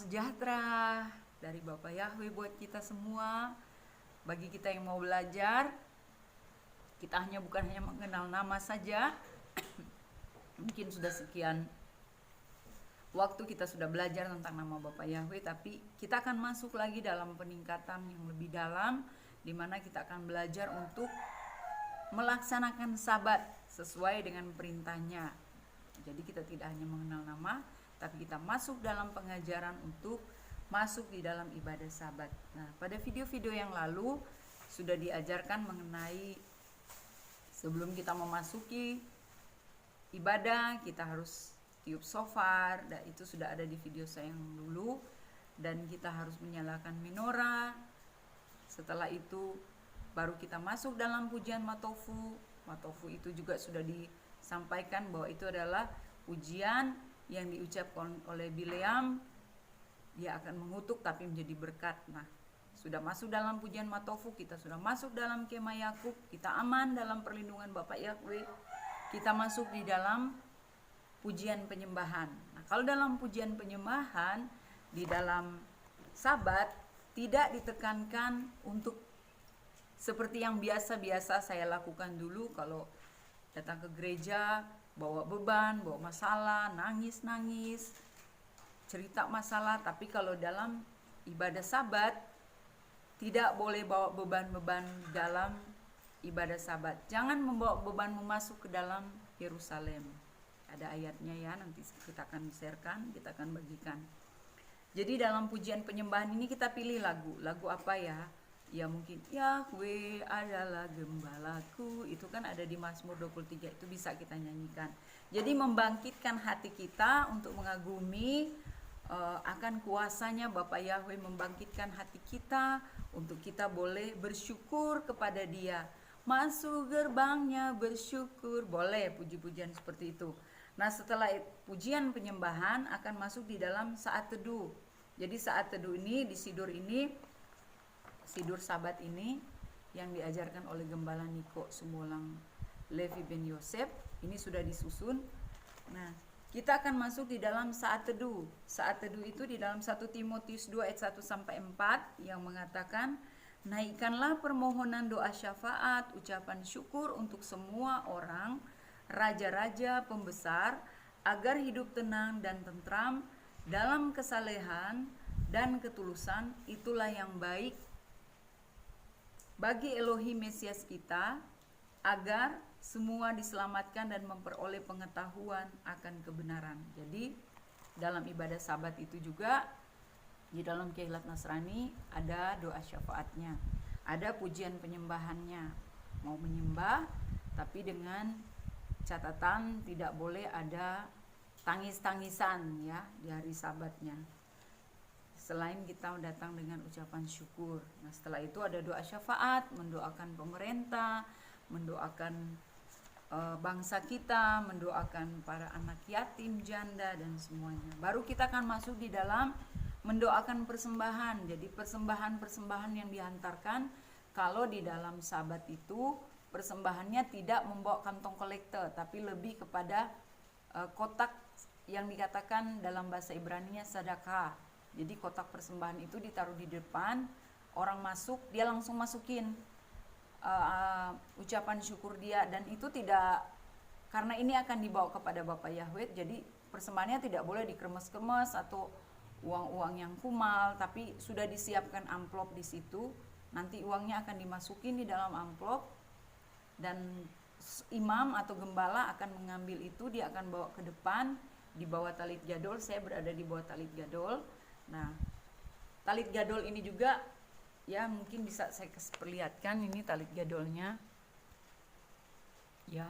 sejahtera dari Bapak Yahweh buat kita semua. Bagi kita yang mau belajar, kita bukan hanya mengenal nama saja. Mungkin sudah sekian waktu kita sudah belajar tentang nama Bapak Yahweh, tapi kita akan masuk lagi dalam peningkatan yang lebih dalam, di mana kita akan belajar untuk melaksanakan sabat sesuai dengan perintahnya. Jadi kita tidak hanya mengenal nama, tapi kita masuk dalam pengajaran untuk masuk di dalam ibadah sabat. Nah, pada video-video yang lalu sudah diajarkan mengenai sebelum kita memasuki ibadah, kita harus tiup shofar, dan itu sudah ada di video saya yang dulu. Dan kita harus menyalakan menorah. Setelah itu baru kita masuk dalam pujian matofu. Matofu itu juga sudah disampaikan bahwa itu adalah pujian yang diucapkan oleh Bileam. Dia akan mengutuk tapi menjadi berkat. Nah, sudah masuk dalam pujian matofu, kita sudah masuk dalam kemah Yakub, kita aman dalam perlindungan Bapak Yahweh. Kita masuk di dalam pujian penyembahan. Nah, kalau dalam pujian penyembahan di dalam sabat tidak ditekankan untuk seperti yang biasa-biasa saya lakukan dulu kalau datang ke gereja, bawa beban, bawa masalah, nangis-nangis, cerita masalah. Tapi kalau dalam ibadah sabat tidak boleh bawa beban-beban dalam ibadah sabat. Jangan membawa bebanmu masuk ke dalam Yerusalem. Ada ayatnya ya, nanti kita akan sharekan, kita akan bagikan. Jadi dalam pujian penyembahan ini kita pilih lagu. Lagu apa ya? Ya mungkin Yahweh adalah gembalaku. Itu kan ada di Mazmur 23, itu bisa kita nyanyikan. Jadi membangkitkan hati kita untuk mengagumi akan kuasanya Bapak Yahweh, membangkitkan hati kita untuk kita boleh bersyukur kepada Dia. Masuk gerbangnya bersyukur, boleh puji-pujian seperti itu. Nah, setelah pujian penyembahan akan masuk di dalam saat teduh. Jadi saat teduh ini, di Sidur ini, Sidur Sabat ini yang diajarkan oleh Gembala Niko Sumbolang Levi Ben Yosef, ini sudah disusun. Nah, kita akan masuk di dalam saat teduh. Saat teduh itu di dalam 1 Timotius 2 ayat 1 sampai 4 yang mengatakan, naikkanlah permohonan doa syafaat, ucapan syukur untuk semua orang, raja-raja, pembesar, agar hidup tenang dan tentram dalam kesalehan dan ketulusan. Itulah yang baik bagi Elohim Mesias kita, agar semua diselamatkan dan memperoleh pengetahuan akan kebenaran. Jadi dalam ibadah sabat itu juga, di dalam Keilat Nasrani ada doa syafaatnya, ada pujian penyembahannya. Mau menyembah tapi dengan catatan tidak boleh ada tangis-tangisan ya di hari sabatnya. Selain kita datang dengan ucapan syukur. Nah, setelah itu ada doa syafaat, mendoakan pemerintah, mendoakan bangsa kita, mendoakan para anak yatim, janda, dan semuanya. Baru kita akan masuk di dalam mendoakan persembahan. Jadi persembahan-persembahan yang dihantarkan, kalau di dalam sabat itu persembahannya tidak membawa kantong kolektor, tapi lebih kepada kotak yang dikatakan dalam bahasa Ibrani-nya sadakah. Jadi kotak persembahan itu ditaruh di depan, orang masuk, dia langsung masukin ucapan syukur dia. Dan itu tidak, karena ini akan dibawa kepada Bapak Yahweh, jadi persembahannya tidak boleh dikremes-kremes atau uang-uang yang kumal, tapi sudah disiapkan amplop di situ. Nanti uangnya akan dimasukin di dalam amplop, dan imam atau gembala akan mengambil itu, dia akan bawa ke depan di bawah talit gadol. Saya berada di bawah talit gadol. Nah, talit gadol ini juga ya mungkin bisa saya perlihatkan, ini talit gadolnya. Ya,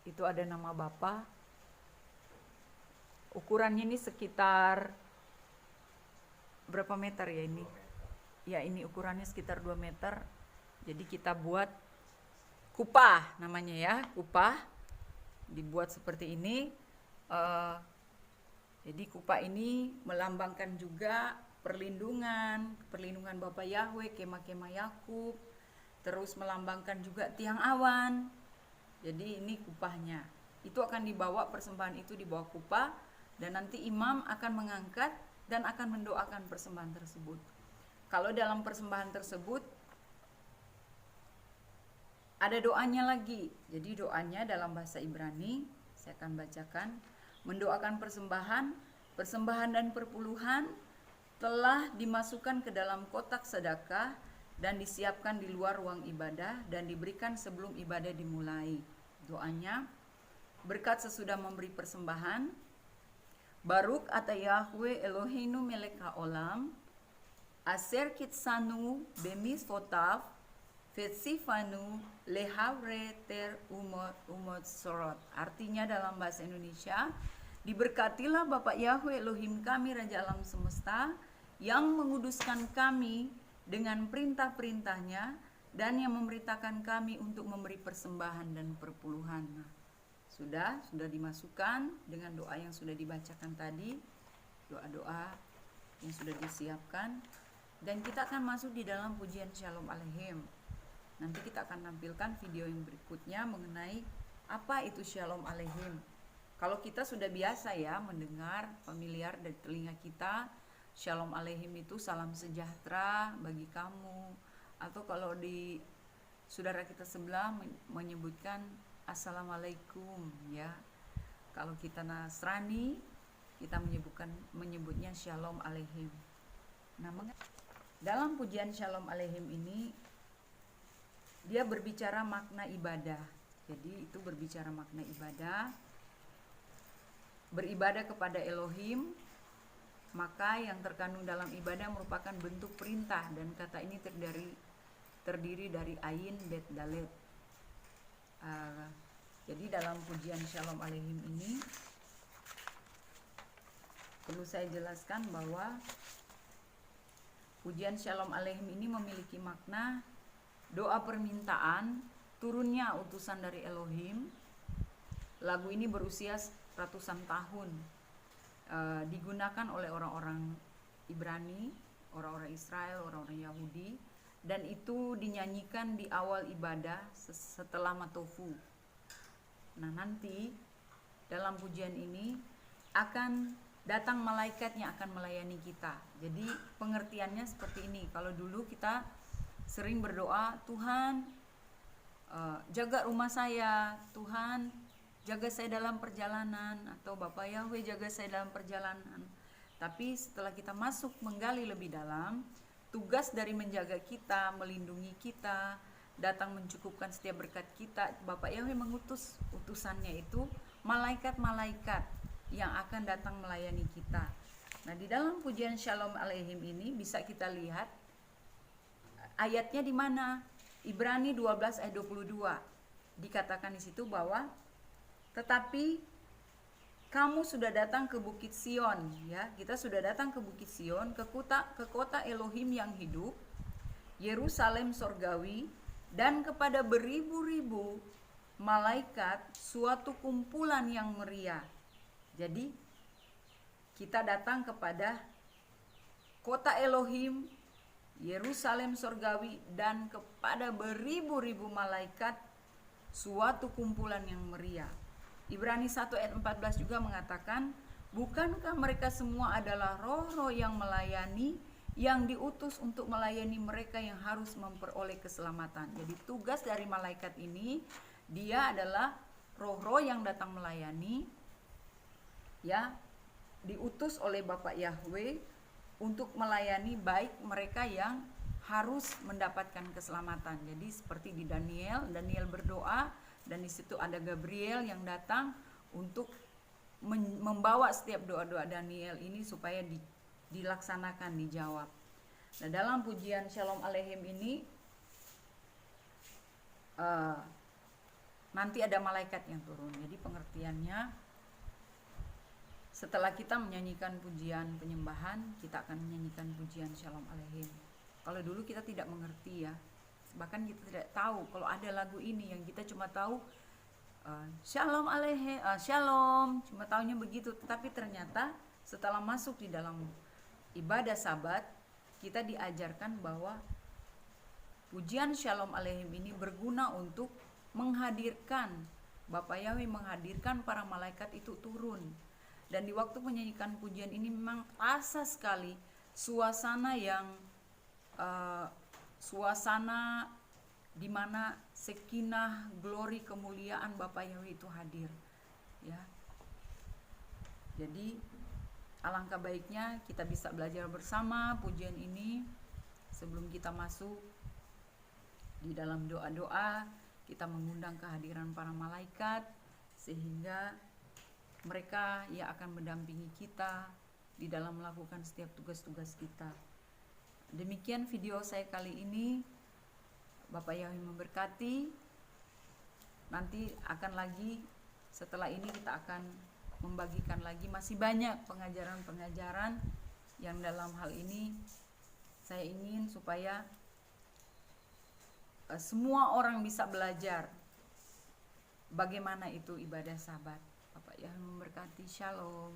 itu ada nama Bapa. Ukurannya ini sekitar berapa meter ya ini? Ya, ini ukurannya sekitar 2 meter. Jadi kita buat kupah namanya ya, kupah. Dibuat seperti ini. Jadi kupah ini melambangkan juga perlindungan Bapak Yahweh, kemah-kemah Yakub, terus melambangkan juga tiang awan. Jadi ini kupahnya. Itu akan dibawa, persembahan itu dibawa kupah, dan nanti imam akan mengangkat dan akan mendoakan persembahan tersebut. Kalau dalam persembahan tersebut ada doanya lagi. Jadi doanya dalam bahasa Ibrani, saya akan bacakan. Mendoakan persembahan dan perpuluhan telah dimasukkan ke dalam kotak sedekah dan disiapkan di luar ruang ibadah dan diberikan sebelum ibadah dimulai. Doanya, berkat sesudah memberi persembahan, Baruk ata Yahweh Eloheinu melek haolam, aser kitsanu bemis fotav, Fetsifanu lehavre ter umot sorot. Artinya dalam bahasa Indonesia, diberkatilah Bapak Yahweh Elohim kami Raja alam semesta yang menguduskan kami dengan perintah-perintahnya dan yang memerintahkan kami untuk memberi persembahan dan perpuluhan. Nah, sudah dimasukkan dengan doa yang sudah dibacakan tadi, doa-doa yang sudah disiapkan, dan kita akan masuk di dalam pujian Shalom Aleichem. Nanti kita akan tampilkan video yang berikutnya mengenai apa itu Shalom Aleichem. Kalau kita sudah biasa ya mendengar, familiar dari telinga kita, Shalom Aleichem itu salam sejahtera bagi kamu. Atau kalau di saudara kita sebelah menyebutkan Assalamualaikum ya. Kalau kita Nasrani, kita menyebutnya Shalom Aleichem. Nah, dalam pujian Shalom Aleichem ini dia berbicara makna ibadah. Jadi itu berbicara makna ibadah. Beribadah kepada Elohim, maka yang terkandung dalam ibadah merupakan bentuk perintah, dan kata ini terdiri dari ayin bet dalet. Jadi dalam pujian Shalom Aleichem ini perlu saya jelaskan bahwa pujian Shalom Aleichem ini memiliki makna doa permintaan turunnya utusan dari Elohim. Lagu ini berusia ratusan tahun, digunakan oleh orang-orang Ibrani, orang-orang Israel, orang-orang Yahudi, dan itu dinyanyikan di awal ibadah setelah matofu. Nah, nanti dalam pujian ini akan datang malaikat yang akan melayani kita. Jadi pengertiannya seperti ini. Kalau dulu kita sering berdoa, Tuhan jaga rumah saya, Tuhan jaga saya dalam perjalanan, atau Bapak Yahweh jaga saya dalam perjalanan. Tapi setelah kita masuk menggali lebih dalam, tugas dari menjaga kita, melindungi kita, datang mencukupkan setiap berkat kita, Bapak Yahweh mengutus utusannya itu malaikat-malaikat yang akan datang melayani kita. Nah, di dalam pujian Shalom Aleichem ini bisa kita lihat ayatnya di mana? Ibrani 12 ayat 22. Dikatakan di situ bahwa tetapi kamu sudah datang ke Bukit Sion, ya. Kita sudah datang ke Bukit Sion, ke kota Elohim yang hidup, Yerusalem sorgawi, dan kepada beribu-ribu malaikat, suatu kumpulan yang meriah. Jadi kita datang kepada kota Elohim, Yerusalem sorgawi, dan kepada beribu-ribu malaikat, suatu kumpulan yang meriah. Ibrani 1 ayat 14 juga mengatakan, bukankah mereka semua adalah roh-roh yang melayani, yang diutus untuk melayani mereka yang harus memperoleh keselamatan. Jadi tugas dari malaikat ini, dia adalah roh-roh yang datang melayani, ya, diutus oleh Bapak Yahweh untuk melayani baik mereka yang harus mendapatkan keselamatan. Jadi seperti di Daniel berdoa, dan di situ ada Gabriel yang datang untuk membawa setiap doa-doa Daniel ini supaya dilaksanakan, dijawab. Nah, dalam pujian Shalom Aleichem ini nanti ada malaikat yang turun. Jadi pengertiannya, setelah kita menyanyikan pujian penyembahan, kita akan menyanyikan pujian Shalom Aleichem. Kalau dulu kita tidak mengerti ya, bahkan kita tidak tahu kalau ada lagu ini, yang kita cuma tahu Shalom Aleichem, Shalom, cuma tahunya begitu. Tetapi ternyata setelah masuk di dalam ibadah Sabat, kita diajarkan bahwa pujian Shalom Aleichem ini berguna untuk menghadirkan, Bapak Yahweh menghadirkan para malaikat itu turun. Dan di waktu menyanyikan pujian ini memang terasa sekali suasana yang suasana di mana sekinah, glory, kemuliaan Bapa Yahweh itu hadir, ya. Jadi alangkah baiknya kita bisa belajar bersama pujian ini sebelum kita masuk di dalam doa-doa. Kita mengundang kehadiran para malaikat sehingga mereka yang akan mendampingi kita di dalam melakukan setiap tugas-tugas kita. Demikian video saya kali ini. Bapak Yahweh memberkati. Nanti akan lagi, setelah ini kita akan membagikan lagi, masih banyak pengajaran-pengajaran yang dalam hal ini saya ingin supaya semua orang bisa belajar bagaimana itu ibadah Sabat. Bapak Yahweh memberkati. Shalom.